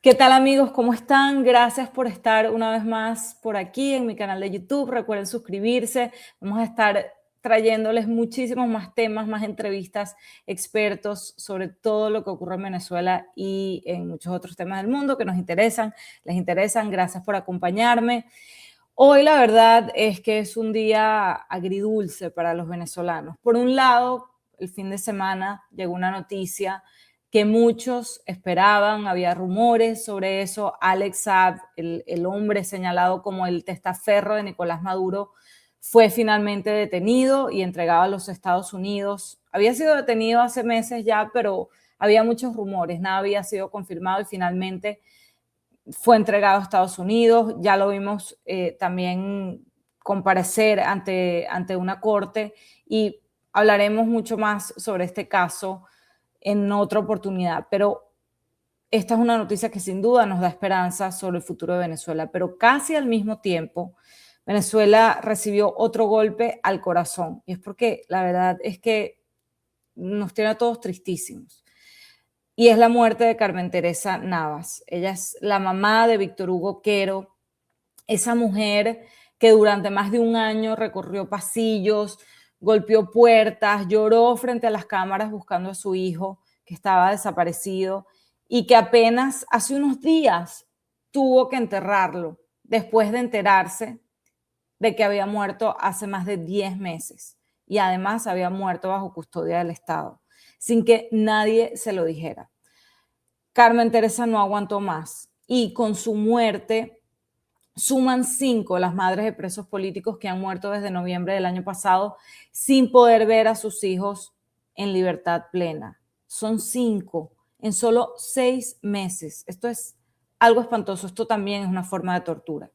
¿Qué tal amigos? ¿Cómo están? Gracias por estar una vez más por aquí en mi canal de YouTube. Recuerden suscribirse. Vamos a estar trayéndoles muchísimos más temas, más entrevistas, expertos sobre todo lo que ocurre en Venezuela y en muchos otros temas del mundo que nos interesan, les interesan. Gracias por acompañarme. Hoy la verdad es que es un día agridulce para los venezolanos. Por un lado, el fin de semana llegó una noticia que muchos esperaban, había rumores sobre eso. Alex Saab, el hombre señalado como el testaferro de Nicolás Maduro, fue finalmente detenido y entregado a los Estados Unidos. Había sido detenido hace meses ya, pero había muchos rumores, nada había sido confirmado y finalmente fue entregado a Estados Unidos. Ya lo vimos también comparecer ante una corte y hablaremos mucho más sobre este caso en otra oportunidad, pero esta es una noticia que sin duda nos da esperanza sobre el futuro de Venezuela, pero casi al mismo tiempo Venezuela recibió otro golpe al corazón, y es porque la verdad es que nos tiene a todos tristísimos, y es la muerte de Carmen Teresa Navas. Ella es la mamá de Víctor Hugo Quero, esa mujer que durante más de un año recorrió pasillos, golpeó puertas, lloró frente a las cámaras buscando a su hijo que estaba desaparecido y que apenas hace unos días tuvo que enterrarlo después de enterarse de que había muerto hace más de 10 meses y además había muerto bajo custodia del Estado, sin que nadie se lo dijera. Carmen Teresa no aguantó más y con su muerte suman 5 las madres de presos políticos que han muerto desde noviembre del año pasado sin poder ver a sus hijos en libertad plena. Son 5 en solo 6 meses. Esto es algo espantoso. Esto también es una forma de tortura.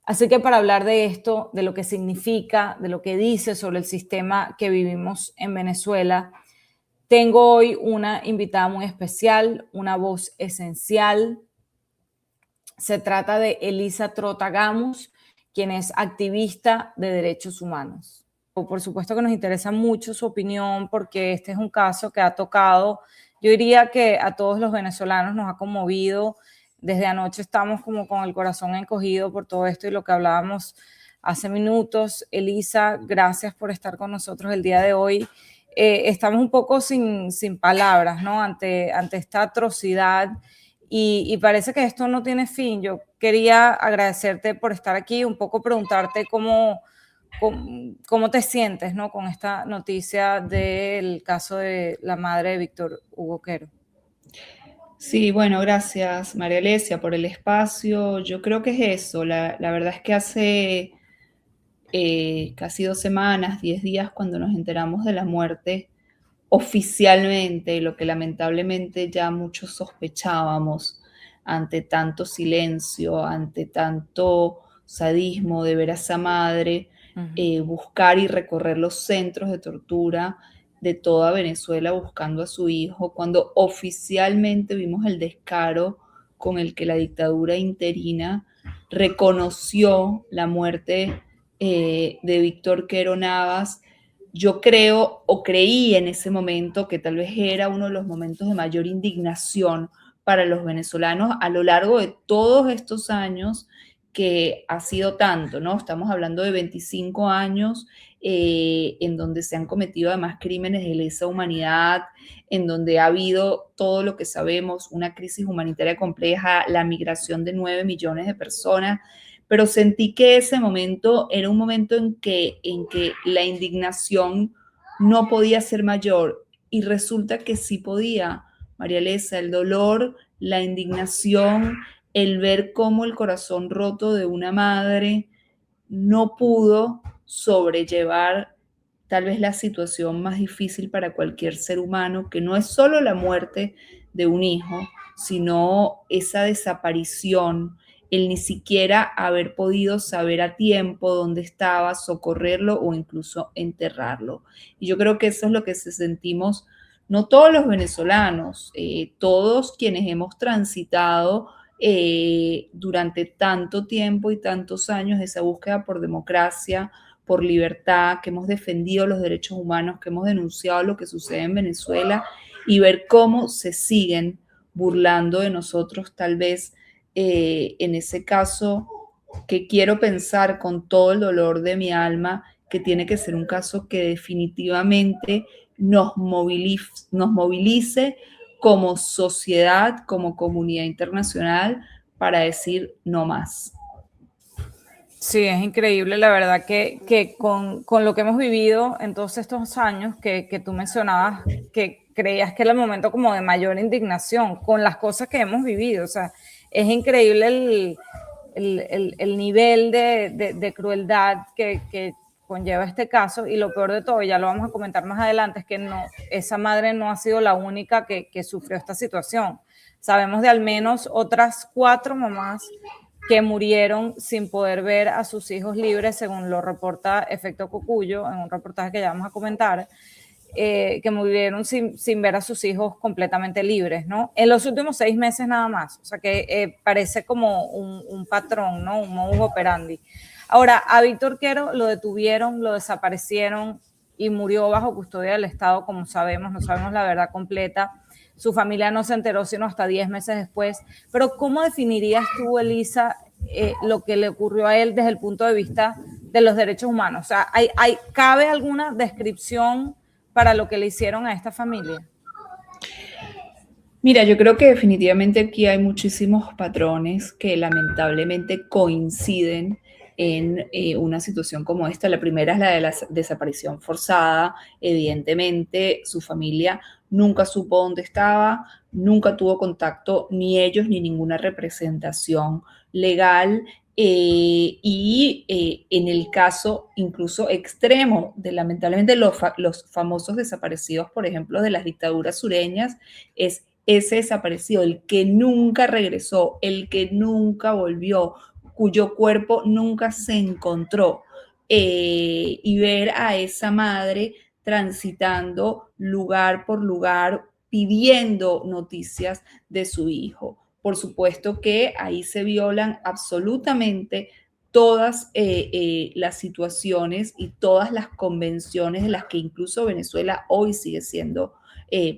Así que para hablar de esto, de lo que significa, de lo que dice sobre el sistema que vivimos en Venezuela, tengo hoy una invitada muy especial, una voz esencial. Se trata de Elisa Trota-Gamos, quien es activista de derechos humanos. Por supuesto que nos interesa mucho su opinión porque este es un caso que ha tocado, yo diría que a todos los venezolanos nos ha conmovido. Desde anoche estamos como con el corazón encogido por todo esto y lo que hablábamos hace minutos. Elisa, gracias por estar con nosotros el día de hoy. Estamos un poco sin palabras, ¿no? Ante esta atrocidad y parece que esto no tiene fin. Yo quería agradecerte por estar aquí, un poco preguntarte cómo te sientes, ¿no? Con esta noticia del caso de la madre de Víctor Hugo Quero. Sí, bueno, gracias María Alesia por el espacio. Yo creo que es eso. La verdad es que hace casi 2 semanas, 10 días, cuando nos enteramos de la muerte oficialmente, lo que lamentablemente ya muchos sospechábamos ante tanto silencio, ante tanto sadismo de ver a esa madre, buscar y recorrer los centros de tortura de toda Venezuela buscando a su hijo, cuando oficialmente vimos el descaro con el que la dictadura interina reconoció la muerte de Víctor Quero Navas. Yo creo o creí en ese momento que tal vez era uno de los momentos de mayor indignación para los venezolanos a lo largo de todos estos años, que ha sido tanto, ¿no? Estamos hablando de 25 años en donde se han cometido además crímenes de lesa humanidad, en donde ha habido todo lo que sabemos, una crisis humanitaria compleja, la migración de 9 millones de personas, pero sentí que ese momento era un momento en que la indignación no podía ser mayor y resulta que sí podía, María Elisa, el dolor, la indignación, el ver cómo el corazón roto de una madre no pudo sobrellevar tal vez la situación más difícil para cualquier ser humano, que no es solo la muerte de un hijo, sino esa desaparición, el ni siquiera haber podido saber a tiempo dónde estaba, socorrerlo o incluso enterrarlo. Y yo creo que eso es lo que sentimos, no todos los venezolanos, todos quienes hemos transitado durante tanto tiempo y tantos años esa búsqueda por democracia, por libertad, que hemos defendido los derechos humanos, que hemos denunciado lo que sucede en Venezuela y ver cómo se siguen burlando de nosotros, tal vez en ese caso, que quiero pensar con todo el dolor de mi alma que tiene que ser un caso que definitivamente nos movilice como sociedad, como comunidad internacional, para decir no más. Sí, es increíble, la verdad, que con lo que hemos vivido en todos estos años que tú mencionabas, que creías que era el momento como de mayor indignación con las cosas que hemos vivido. O sea, es increíble el nivel de crueldad que conlleva este caso, y lo peor de todo, ya lo vamos a comentar más adelante, es que no, esa madre no ha sido la única que sufrió esta situación. Sabemos de al menos otras 4 mamás que murieron sin poder ver a sus hijos libres, según lo reporta Efecto Cocuyo en un reportaje que ya vamos a comentar, que murieron sin ver a sus hijos completamente libres, ¿no? En los últimos 6 meses nada más. O sea que parece como un patrón, ¿no? Un modus operandi. Ahora, a Víctor Quero lo detuvieron, lo desaparecieron y murió bajo custodia del Estado, como sabemos, no sabemos la verdad completa. Su familia no se enteró sino hasta 10 meses después. Pero ¿cómo definirías tú, Elisa, lo que le ocurrió a él desde el punto de vista de los derechos humanos? O sea, ¿cabe alguna descripción para lo que le hicieron a esta familia? Mira, yo creo que definitivamente aquí hay muchísimos patrones que lamentablemente coinciden en una situación como esta. La primera es la de la desaparición forzada. Evidentemente, su familia nunca supo dónde estaba, nunca tuvo contacto, ni ellos ni ninguna representación legal. En el caso incluso extremo de lamentablemente los famosos desaparecidos, por ejemplo, de las dictaduras sureñas, es ese desaparecido, el que nunca regresó, el que nunca volvió, cuyo cuerpo nunca se encontró. Y ver a esa madre transitando lugar por lugar pidiendo noticias de su hijo. Por supuesto que ahí se violan absolutamente todas las situaciones y todas las convenciones de las que incluso Venezuela hoy sigue siendo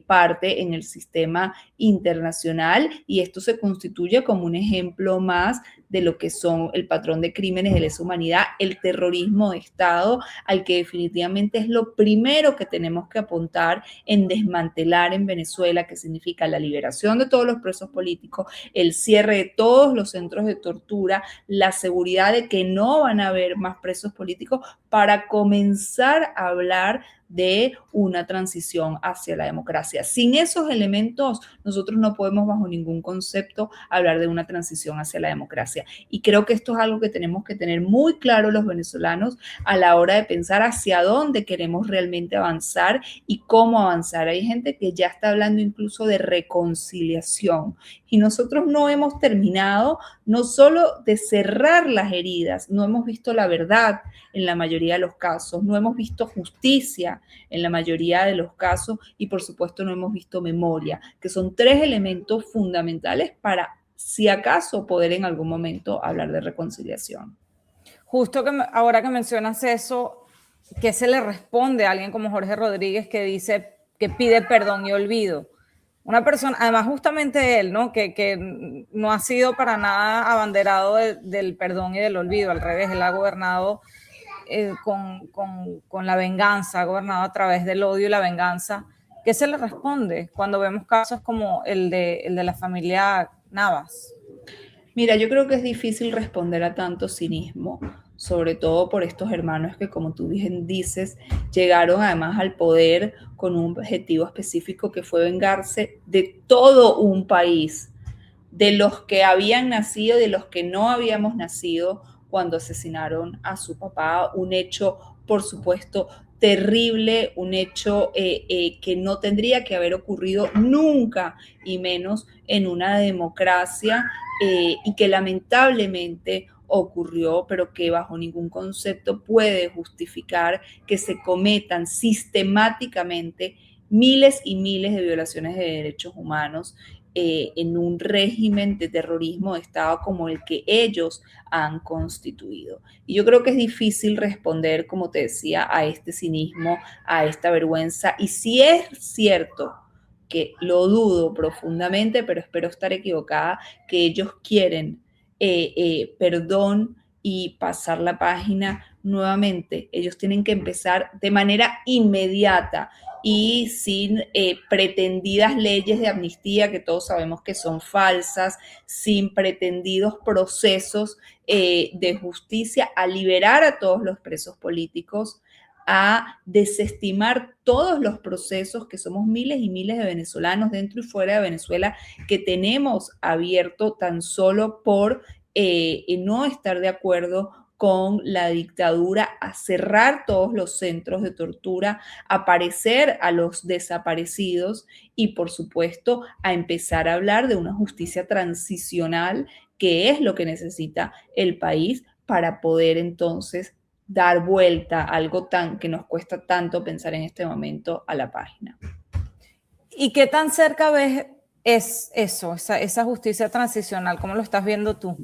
parte en el sistema internacional, y esto se constituye como un ejemplo más de lo que son el patrón de crímenes de lesa humanidad, el terrorismo de Estado, al que definitivamente es lo primero que tenemos que apuntar en desmantelar en Venezuela, que significa la liberación de todos los presos políticos, el cierre de todos los centros de tortura, la seguridad de que no van a haber más presos políticos, para comenzar a hablar de una transición hacia la democracia. Sin esos elementos, nosotros no podemos bajo ningún concepto hablar de una transición hacia la democracia. Y creo que esto es algo que tenemos que tener muy claro los venezolanos a la hora de pensar hacia dónde queremos realmente avanzar y cómo avanzar. Hay gente que ya está hablando incluso de reconciliación, y nosotros no hemos terminado no solo de cerrar las heridas, no hemos visto la verdad en la mayoría de los casos, no hemos visto justicia en la mayoría de los casos, y por supuesto no hemos visto memoria, que son 3 elementos fundamentales para, si acaso, poder en algún momento hablar de reconciliación. Justo que ahora que mencionas eso, ¿qué se le responde a alguien como Jorge Rodríguez que dice que pide perdón y olvido? Una persona, además justamente él, ¿no? Que no ha sido para nada abanderado del perdón y del olvido, al revés, él ha gobernado con la venganza, ha gobernado a través del odio y la venganza. ¿Qué se le responde cuando vemos casos como el de la familia Navas? Mira, yo creo que es difícil responder a tanto cinismo, sobre todo por estos hermanos que, como tú bien dices, llegaron además al poder con un objetivo específico, que fue vengarse de todo un país, de los que habían nacido, de los que no habíamos nacido cuando asesinaron a su papá. Un hecho, por supuesto, terrible, un hecho que no tendría que haber ocurrido nunca, y menos en una democracia, y que lamentablemente ocurrió, pero que bajo ningún concepto puede justificar que se cometan sistemáticamente miles y miles de violaciones de derechos humanos en un régimen de terrorismo de Estado como el que ellos han constituido. Y yo creo que es difícil responder, como te decía, a este cinismo, a esta vergüenza. Y si es cierto que lo dudo profundamente, pero espero estar equivocada, que ellos quieren perdón y pasar la página nuevamente. Ellos tienen que empezar de manera inmediata y sin pretendidas leyes de amnistía que todos sabemos que son falsas, sin pretendidos procesos de justicia, a liberar a todos los presos políticos, a desestimar todos los procesos que somos miles y miles de venezolanos dentro y fuera de Venezuela que tenemos abierto tan solo por no estar de acuerdo con la dictadura, a cerrar todos los centros de tortura, a aparecer a los desaparecidos y, por supuesto, a empezar a hablar de una justicia transicional, que es lo que necesita el país para poder entonces dar vuelta a algo tan que nos cuesta tanto pensar en este momento a la página. ¿Y qué tan cerca ves es eso, esa justicia transicional? ¿Cómo lo estás viendo tú?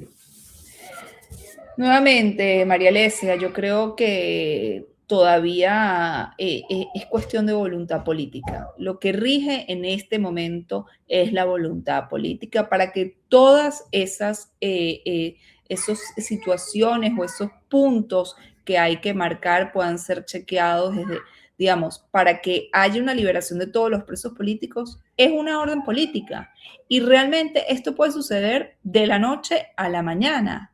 Nuevamente, María Alesia, yo creo que todavía es cuestión de voluntad política. Lo que rige en este momento es la voluntad política para que todas esas situaciones o esos puntos que hay que marcar puedan ser chequeados desde, digamos, para que haya una liberación de todos los presos políticos, es una orden política. Y realmente esto puede suceder de la noche a la mañana.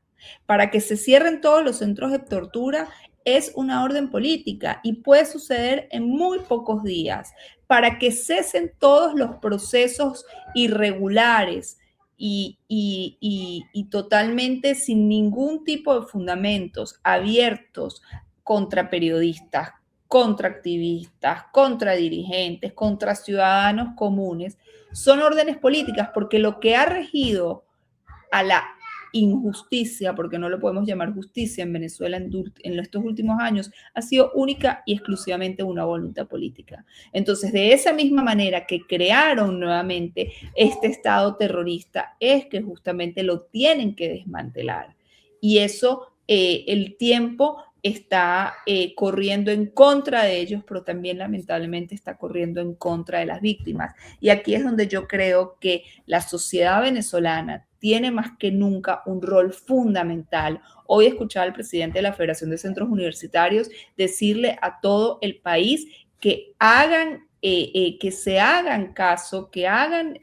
Para que se cierren todos los centros de tortura es una orden política y puede suceder en muy pocos días. Para que cesen todos los procesos irregulares y totalmente sin ningún tipo de fundamentos abiertos contra periodistas, contra activistas, contra dirigentes, contra ciudadanos comunes, son órdenes políticas, porque lo que ha regido a la injusticia, porque no lo podemos llamar justicia en Venezuela en estos últimos años, ha sido única y exclusivamente una voluntad política. Entonces, de esa misma manera que crearon nuevamente este Estado terrorista, es que justamente lo tienen que desmantelar. Y eso, el tiempo está corriendo en contra de ellos, pero también lamentablemente está corriendo en contra de las víctimas. Y aquí es donde yo creo que la sociedad venezolana tiene más que nunca un rol fundamental. Hoy escuchaba al presidente de la Federación de Centros Universitarios decirle a todo el país que que se hagan caso, que hagan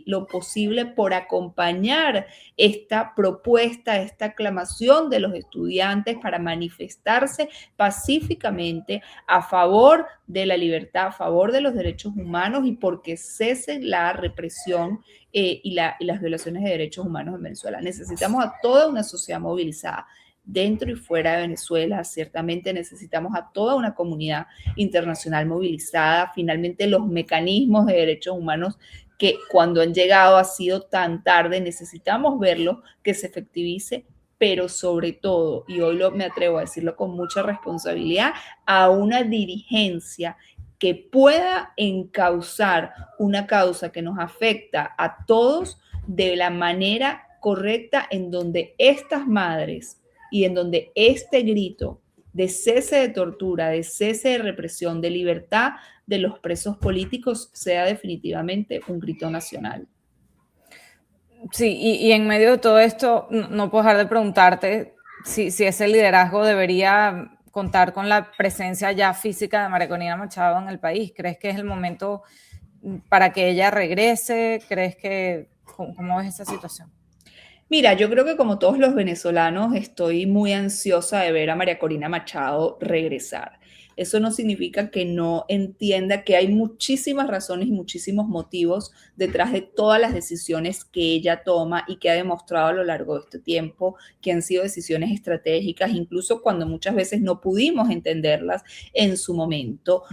lo posible por acompañar esta propuesta, esta aclamación de los estudiantes para manifestarse pacíficamente a favor de la libertad, a favor de los derechos humanos y porque cese la represión y las violaciones de derechos humanos en Venezuela. Necesitamos a toda una sociedad movilizada dentro y fuera de Venezuela. Ciertamente necesitamos a toda una comunidad internacional movilizada. Finalmente, los mecanismos de derechos humanos que cuando han llegado ha sido tan tarde, necesitamos verlo, que se efectivice, pero sobre todo, y hoy me atrevo a decirlo con mucha responsabilidad, a una dirigencia que pueda encauzar una causa que nos afecta a todos de la manera correcta, en donde estas madres y en donde este grito de cese de tortura, de cese de represión, de libertad de los presos políticos sea definitivamente un grito nacional. Sí, y en medio de todo esto, no puedo dejar de preguntarte si ese liderazgo debería contar con la presencia ya física de María Corina Machado en el país. ¿Crees que es el momento para que ella regrese? ¿Cómo ves esa situación? Mira, yo creo que como todos los venezolanos estoy muy ansiosa de ver a María Corina Machado regresar. Eso no significa que no entienda que hay muchísimas razones y muchísimos motivos detrás de todas las decisiones que ella toma y que ha demostrado a lo largo de este tiempo que han sido decisiones estratégicas, incluso cuando muchas veces no pudimos entenderlas en su momento,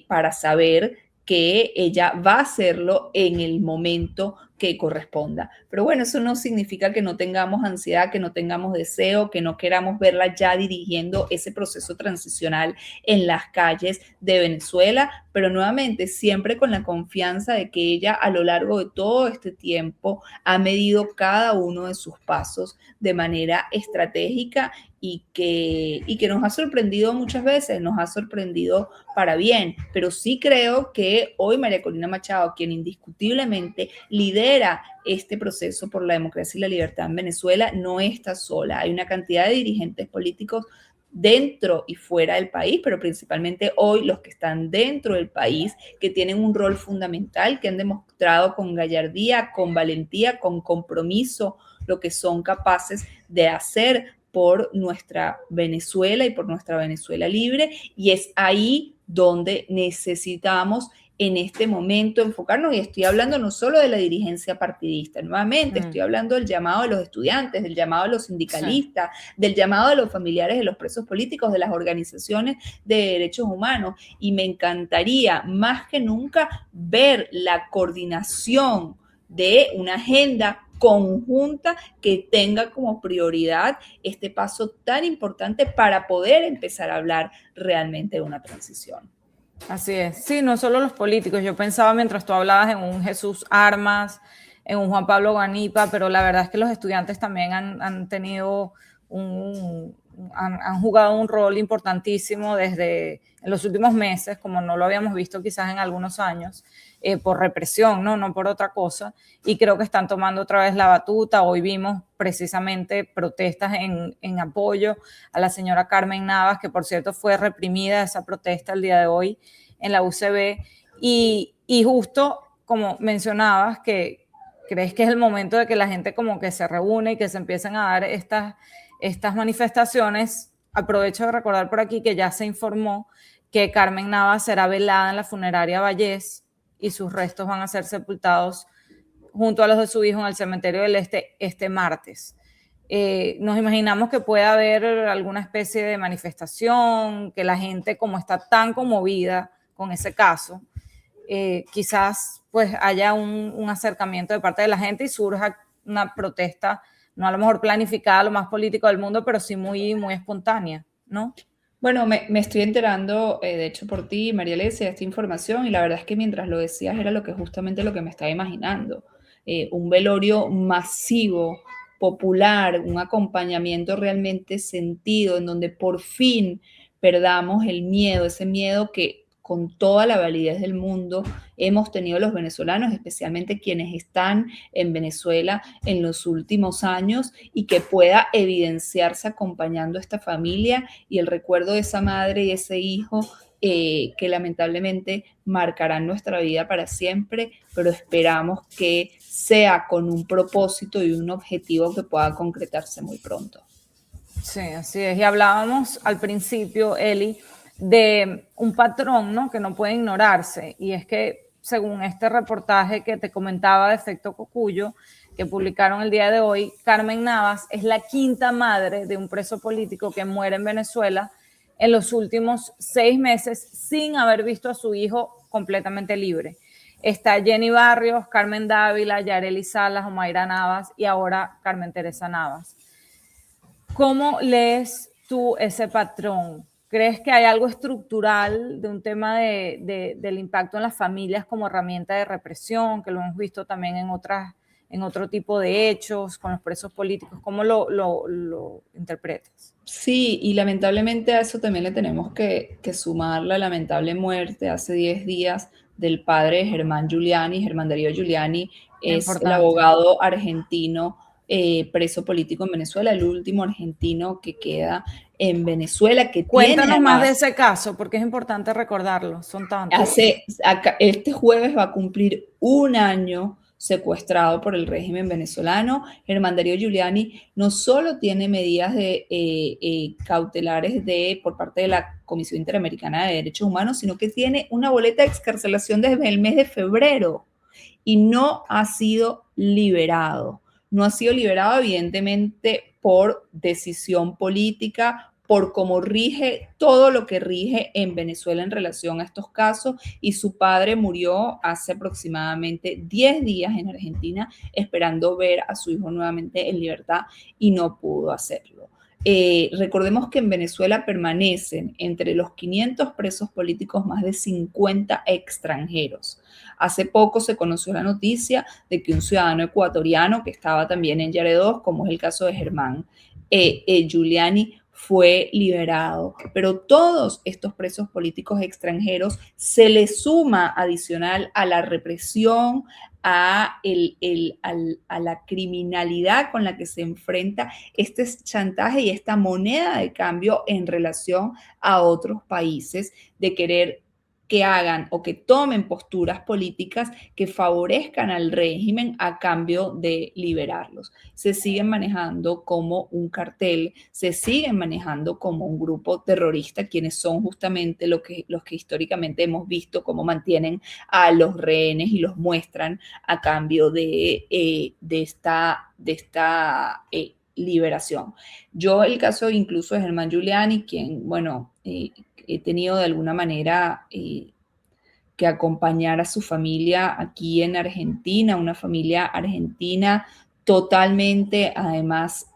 para saber que ella va a hacerlo en el momento que corresponda. Pero bueno, eso no significa que no tengamos ansiedad, que no tengamos deseo, que no queramos verla ya dirigiendo ese proceso transicional en las calles de Venezuela, pero nuevamente siempre con la confianza de que ella a lo largo de todo este tiempo ha medido cada uno de sus pasos de manera estratégica y que nos ha sorprendido muchas veces, nos ha sorprendido para bien, pero sí creo que hoy María Corina Machado, quien indiscutiblemente lidera este proceso por la democracia y la libertad en Venezuela, no está sola. Hay una cantidad de dirigentes políticos dentro y fuera del país, pero principalmente hoy los que están dentro del país, que tienen un rol fundamental, que han demostrado con gallardía, con valentía, con compromiso, lo que son capaces de hacer por nuestra Venezuela y por nuestra Venezuela libre, y es ahí donde necesitamos en este momento enfocarnos, y estoy hablando no solo de la dirigencia partidista, nuevamente estoy hablando del llamado de los estudiantes, del llamado de los sindicalistas, del llamado de los familiares de los presos políticos, de las organizaciones de derechos humanos, y me encantaría más que nunca ver la coordinación de una agenda conjunta que tenga como prioridad este paso tan importante para poder empezar a hablar realmente de una transición. Así es. Sí, no solo los políticos. Yo pensaba mientras tú hablabas en un Jesús Armas, en un Juan Pablo Guanipa, pero la verdad es que los estudiantes también han tenido han jugado un rol importantísimo desde en los últimos meses, como no lo habíamos visto quizás en algunos años, por represión, no por otra cosa, y creo que están tomando otra vez la batuta. Hoy vimos precisamente protestas en apoyo a la señora Carmen Navas, que por cierto fue reprimida esa protesta el día de hoy en la UCB, y justo como mencionabas, que crees que es el momento de que la gente como que se reúne y que se empiecen a dar estas manifestaciones. Aprovecho de recordar por aquí que ya se informó que Carmen Navas será velada en la funeraria Vallés y sus restos van a ser sepultados junto a los de su hijo en el cementerio del este martes. Nos imaginamos que puede haber alguna especie de manifestación, que la gente, como está tan conmovida con ese caso, quizás pues haya un acercamiento de parte de la gente y surja una protesta, no a lo mejor planificada, lo más político del mundo, pero sí muy, muy espontánea, ¿no? Bueno, me estoy enterando, de hecho, por ti, María Alesia, de esta información, y la verdad es que mientras lo decías era justamente lo que me estaba imaginando. Un velorio masivo, popular, un acompañamiento realmente sentido, en donde por fin perdamos el miedo, ese miedo que con toda la validez del mundo hemos tenido los venezolanos, especialmente quienes están en Venezuela en los últimos años, y que pueda evidenciarse acompañando a esta familia y el recuerdo de esa madre y ese hijo que lamentablemente marcarán nuestra vida para siempre, pero esperamos que sea con un propósito y un objetivo que pueda concretarse muy pronto. Sí, así es. Y hablábamos al principio, Eli, de un patrón, ¿no?, que no puede ignorarse, y es que según este reportaje que te comentaba de Efecto Cocuyo, que publicaron el día de hoy, Carmen Navas es la quinta madre de un preso político que muere en Venezuela en los últimos 6 meses sin haber visto a su hijo completamente libre. Está Jenny Barrios, Carmen Dávila, Yareli Salas, Omaira Navas y ahora Carmen Teresa Navas. ¿Cómo lees tú ese patrón? ¿Crees que hay algo estructural de un tema del impacto en las familias como herramienta de represión, que lo hemos visto también en otro tipo de hechos, con los presos políticos? ¿Cómo lo interpretas? Sí, y lamentablemente a eso también le tenemos que sumar la lamentable muerte hace 10 días del padre Germán Giuliani. Germán Darío Giuliani es el Importante. abogado argentino preso político en Venezuela, el último argentino que queda en Venezuela, que tiene Cuéntanos más de además, ese caso, porque es importante recordarlo, son tantos. este jueves va a cumplir un año secuestrado por el régimen venezolano. Germán Darío Giuliani no solo tiene medidas cautelares por parte de la Comisión Interamericana de Derechos Humanos, sino que tiene una boleta de excarcelación desde el mes de febrero y no ha sido liberado. No ha sido liberado, evidentemente, por decisión política, por cómo rige todo lo que rige en Venezuela en relación a estos casos, y su padre murió hace aproximadamente 10 días en Argentina esperando ver a su hijo nuevamente en libertad y no pudo hacerlo. Recordemos que en Venezuela permanecen entre los 500 presos políticos más de 50 extranjeros. Hace poco se conoció la noticia de que un ciudadano ecuatoriano que estaba también en Yaredos, como es el caso de Germán Giuliani, fue liberado, pero todos estos presos políticos extranjeros se les suma adicional a la represión, a la criminalidad con la que se enfrenta este chantaje y esta moneda de cambio en relación a otros países, de querer que hagan o que tomen posturas políticas que favorezcan al régimen a cambio de liberarlos. Se siguen manejando como un cartel, se siguen manejando como un grupo terrorista, quienes son justamente los que históricamente hemos visto cómo mantienen a los rehenes y los muestran a cambio de esta liberación. Yo el caso incluso de Germán Giuliani, quien, bueno, he tenido de alguna manera que acompañar a su familia aquí en Argentina, una familia argentina totalmente, además,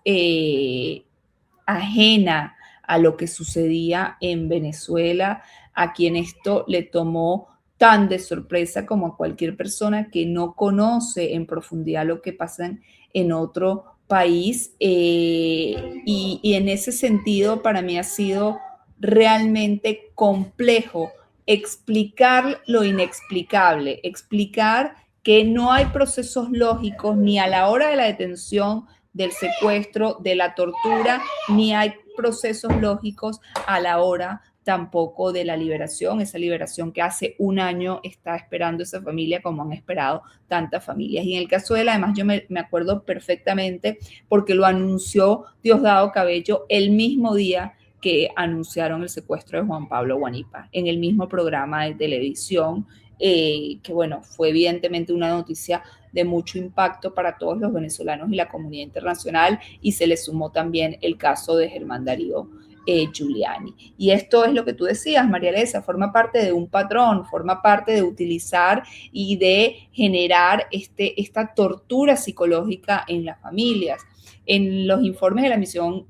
ajena a lo que sucedía en Venezuela, a quien esto le tomó tan de sorpresa como a cualquier persona que no conoce en profundidad lo que pasa en otro país. Y en ese sentido, para mí ha sido realmente complejo explicar lo inexplicable, explicar que no hay procesos lógicos ni a la hora de la detención, del secuestro, de la tortura, ni hay procesos lógicos a la hora tampoco de la liberación, esa liberación que hace un año está esperando esa familia como han esperado tantas familias. Y en el caso de él, además, yo me acuerdo perfectamente porque lo anunció Diosdado Cabello el mismo día que anunciaron el secuestro de Juan Pablo Guanipa, en el mismo programa de televisión, que bueno, fue evidentemente una noticia de mucho impacto para todos los venezolanos y la comunidad internacional, y se le sumó también el caso de Germán Darío Giuliani. Y esto es lo que tú decías, María Elisa, forma parte de un patrón, forma parte de utilizar y de generar esta tortura psicológica en las familias. En los informes de la misión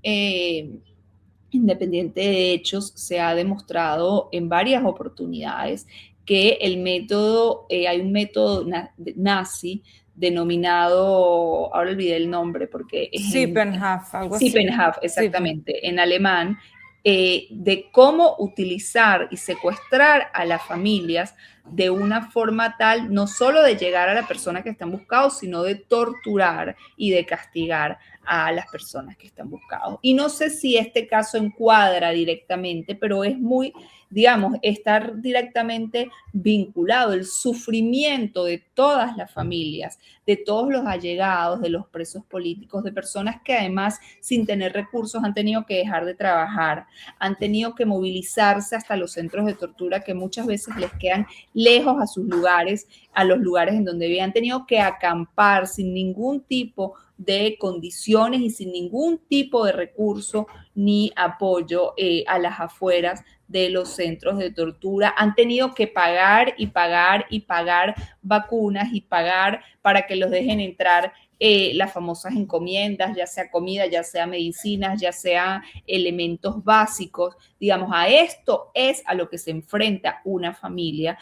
Independiente de Hechos se ha demostrado en varias oportunidades que el método, hay un método nazi denominado, ahora olvidé el nombre porque es Siebenhaft, algo así. Siebenhaft, exactamente, en alemán, de cómo utilizar y secuestrar a las familias de una forma tal, no solo de llegar a la persona que están buscados, sino de torturar y de castigar a las personas que están buscados. Y no sé si este caso encuadra directamente, pero es muy, digamos, estar directamente vinculado el sufrimiento de todas las familias, de todos los allegados, de los presos políticos, de personas que además sin tener recursos han tenido que dejar de trabajar, han tenido que movilizarse hasta los centros de tortura que muchas veces les quedan lejos a sus lugares, a los lugares en donde vivían, han tenido que acampar sin ningún tipo de condiciones y sin ningún tipo de recurso ni apoyo a las afueras de los centros de tortura. Han tenido que pagar y pagar y pagar vacunas y pagar para que los dejen entrar las famosas encomiendas, ya sea comida, ya sea medicinas, ya sea elementos básicos. Digamos, a esto es a lo que se enfrenta una familia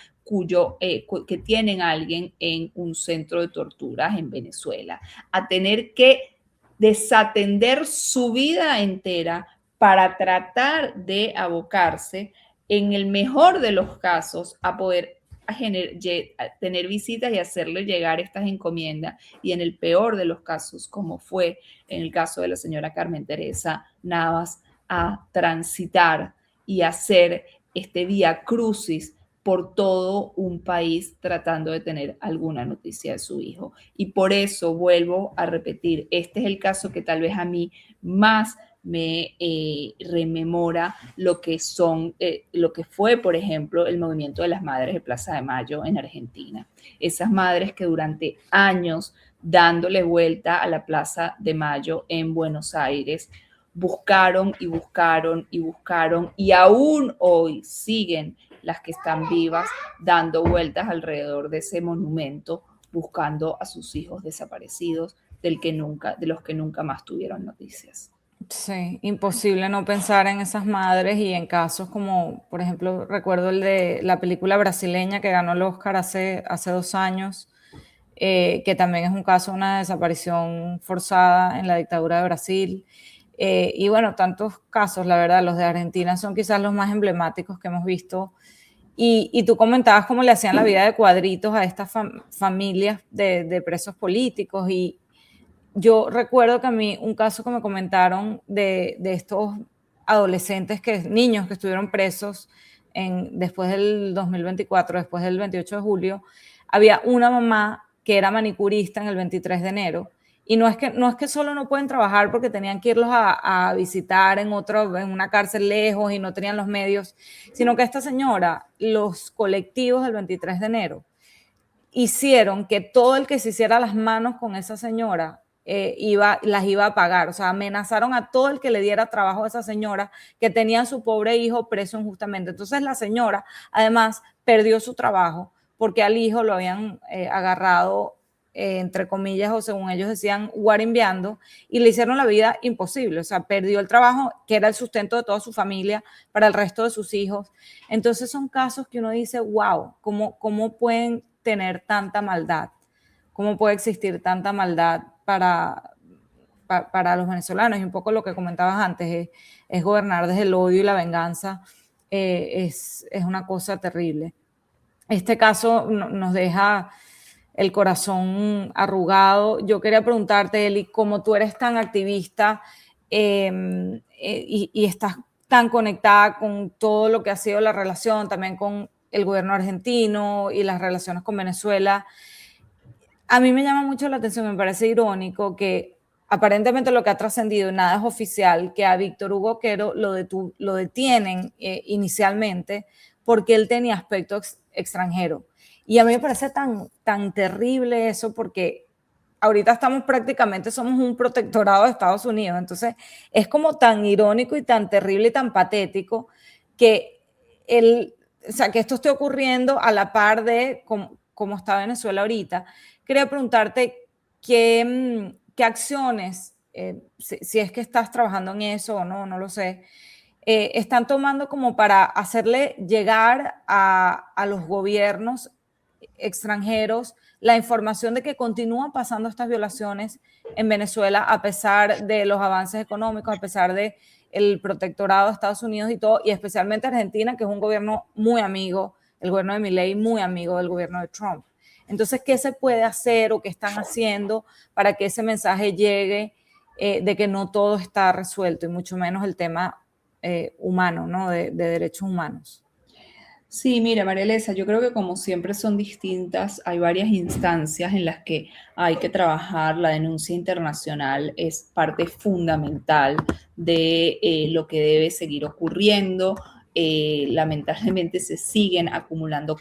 que tienen a alguien en un centro de torturas en Venezuela, a tener que desatender su vida entera para tratar de abocarse, en el mejor de los casos, a poder a tener visitas y hacerle llegar estas encomiendas, y en el peor de los casos, como fue en el caso de la señora Carmen Teresa Navas, a transitar y hacer este vía crucis por todo un país tratando de tener alguna noticia de su hijo. Y por eso vuelvo a repetir, este es el caso que tal vez a mí más me rememora lo que fue, por ejemplo, el movimiento de las madres de Plaza de Mayo en Argentina. Esas madres que durante años dándole vuelta a la Plaza de Mayo en Buenos Aires, buscaron y buscaron y buscaron, y aún hoy siguen las que están vivas dando vueltas alrededor de ese monumento, buscando a sus hijos desaparecidos, de los que nunca más tuvieron noticias. Sí, imposible no pensar en esas madres y en casos como, por ejemplo, recuerdo el de la película brasileña que ganó el Oscar hace 2 años, que también es un caso de una desaparición forzada en la dictadura de Brasil. Y bueno, tantos casos, la verdad, los de Argentina son quizás los más emblemáticos que hemos visto. Y tú comentabas cómo le hacían la vida de cuadritos a estas familias de presos políticos. Y yo recuerdo que a mí un caso que me comentaron de estos niños que estuvieron presos después del 2024, después del 28 de julio, había una mamá que era manicurista en el 23 de enero. Y no es que solo no pueden trabajar porque tenían que irlos a visitar en una cárcel lejos y no tenían los medios, sino que esta señora, los colectivos del 23 de enero, hicieron que todo el que se hiciera las manos con esa señora las iba a pagar. O sea, amenazaron a todo el que le diera trabajo a esa señora que tenía a su pobre hijo preso injustamente. Entonces la señora, además, perdió su trabajo porque al hijo lo habían agarrado, entre comillas, o según ellos decían, guarimbeando, y le hicieron la vida imposible. O sea, perdió el trabajo que era el sustento de toda su familia para el resto de sus hijos. Entonces son casos que uno dice, wow, ¿cómo pueden tener tanta maldad? ¿Cómo puede existir tanta maldad para los venezolanos? Y un poco lo que comentabas antes, es gobernar desde el odio y la venganza, es una cosa terrible. Este caso nos deja el corazón arrugado. Yo quería preguntarte, Eli, como tú eres tan activista y estás tan conectada con todo lo que ha sido la relación, también con el gobierno argentino y las relaciones con Venezuela, a mí me llama mucho la atención, me parece irónico que aparentemente lo que ha trascendido, nada es oficial, que a Víctor Hugo Quero lo detienen inicialmente porque él tenía aspecto extranjero. Y a mí me parece tan terrible eso porque ahorita somos un protectorado de Estados Unidos, entonces es como tan irónico y tan terrible y tan patético que o sea, que esto esté ocurriendo a la par de cómo está Venezuela ahorita. Quería preguntarte qué acciones, si es que estás trabajando en eso o no, no lo sé, están tomando como para hacerle llegar a los gobiernos extranjeros la información de que continúan pasando estas violaciones en Venezuela a pesar de los avances económicos, a pesar de el protectorado de Estados Unidos y todo, y especialmente Argentina, que es un gobierno muy amigo, el gobierno de Milei muy amigo del gobierno de Trump. Entonces, ¿qué se puede hacer o qué están haciendo para que ese mensaje llegue de que no todo está resuelto y mucho menos el tema humano, ¿no? de derechos humanos? Sí, mira, María Elisa, yo creo que como siempre son distintas, hay varias instancias en las que hay que trabajar. La denuncia internacional es parte fundamental de lo que debe seguir ocurriendo. Lamentablemente se siguen acumulando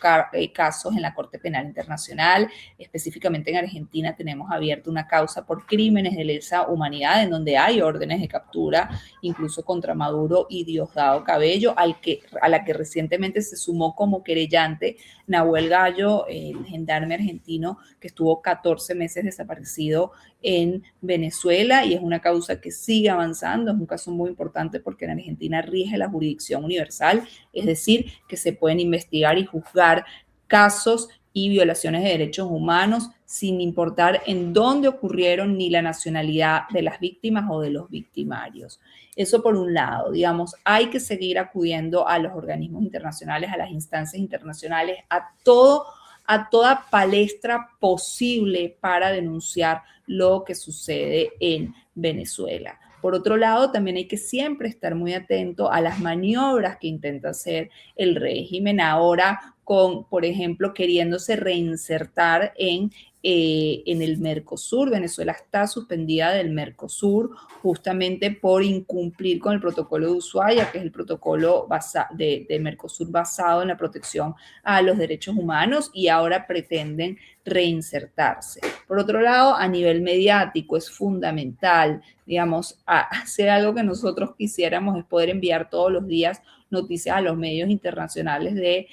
casos en la Corte Penal Internacional. Específicamente en Argentina tenemos abierta una causa por crímenes de lesa humanidad en donde hay órdenes de captura, incluso contra Maduro y Diosdado Cabello, a la que recientemente se sumó como querellante Nahuel Gallo, el gendarme argentino que estuvo 14 meses desaparecido en Venezuela, y es una causa que sigue avanzando. Es un caso muy importante porque en Argentina rige la jurisdicción universal, es decir, que se pueden investigar y juzgar casos y violaciones de derechos humanos sin importar en dónde ocurrieron ni la nacionalidad de las víctimas o de los victimarios. Eso por un lado, digamos, hay que seguir acudiendo a los organismos internacionales, a las instancias internacionales, a toda palestra posible para denunciar lo que sucede en Venezuela. Por otro lado, también hay que siempre estar muy atento a las maniobras que intenta hacer el régimen ahora con, por ejemplo, queriéndose reinsertar en el Mercosur. Venezuela está suspendida del Mercosur justamente por incumplir con el protocolo de Ushuaia, que es el protocolo de Mercosur basado en la protección a los derechos humanos, y ahora pretenden reinsertarse. Por otro lado, a nivel mediático es fundamental, digamos, hacer algo que nosotros quisiéramos es poder enviar todos los días noticias a los medios internacionales de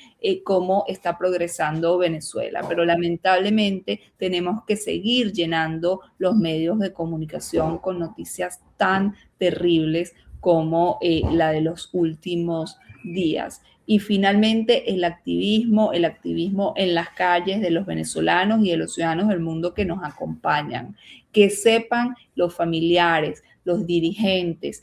cómo está progresando Venezuela, pero lamentablemente tenemos que seguir llenando los medios de comunicación con noticias tan terribles como la de los últimos días. Y finalmente el activismo en las calles de los venezolanos y de los ciudadanos del mundo que nos acompañan, que sepan los familiares, los dirigentes,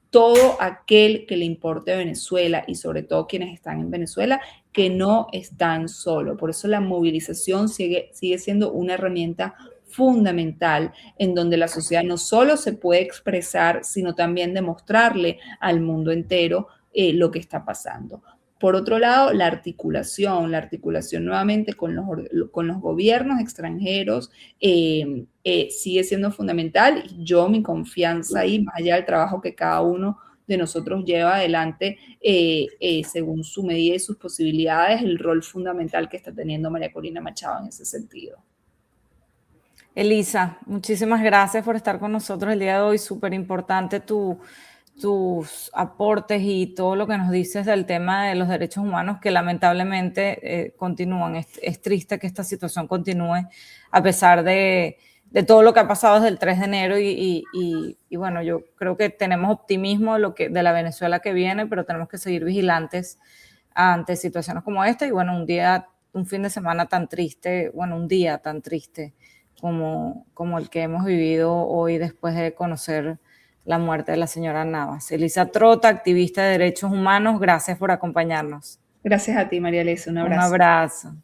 todo aquel que le importe Venezuela y sobre todo quienes están en Venezuela, que no están solos. Por eso la movilización sigue siendo una herramienta fundamental en donde la sociedad no solo se puede expresar, sino también demostrarle al mundo entero lo que está pasando. Por otro lado, la articulación nuevamente con los gobiernos extranjeros sigue siendo fundamental. Mi confianza ahí, más allá del trabajo que cada uno de nosotros lleva adelante según su medida y sus posibilidades, el rol fundamental que está teniendo María Corina Machado en ese sentido. Elisa, muchísimas gracias por estar con nosotros el día de hoy. Súper importante tus aportes y todo lo que nos dices del tema de los derechos humanos que lamentablemente continúan. Es triste que esta situación continúe a pesar de todo lo que ha pasado desde el 3 de enero y bueno, yo creo que tenemos optimismo de la Venezuela que viene, pero tenemos que seguir vigilantes ante situaciones como esta y bueno, un fin de semana tan triste, bueno, un día tan triste como el que hemos vivido hoy después de conocer la muerte de la señora Navas. Elisa Trota, activista de derechos humanos, gracias por acompañarnos. Gracias a ti, María Elisa, un abrazo. Un abrazo.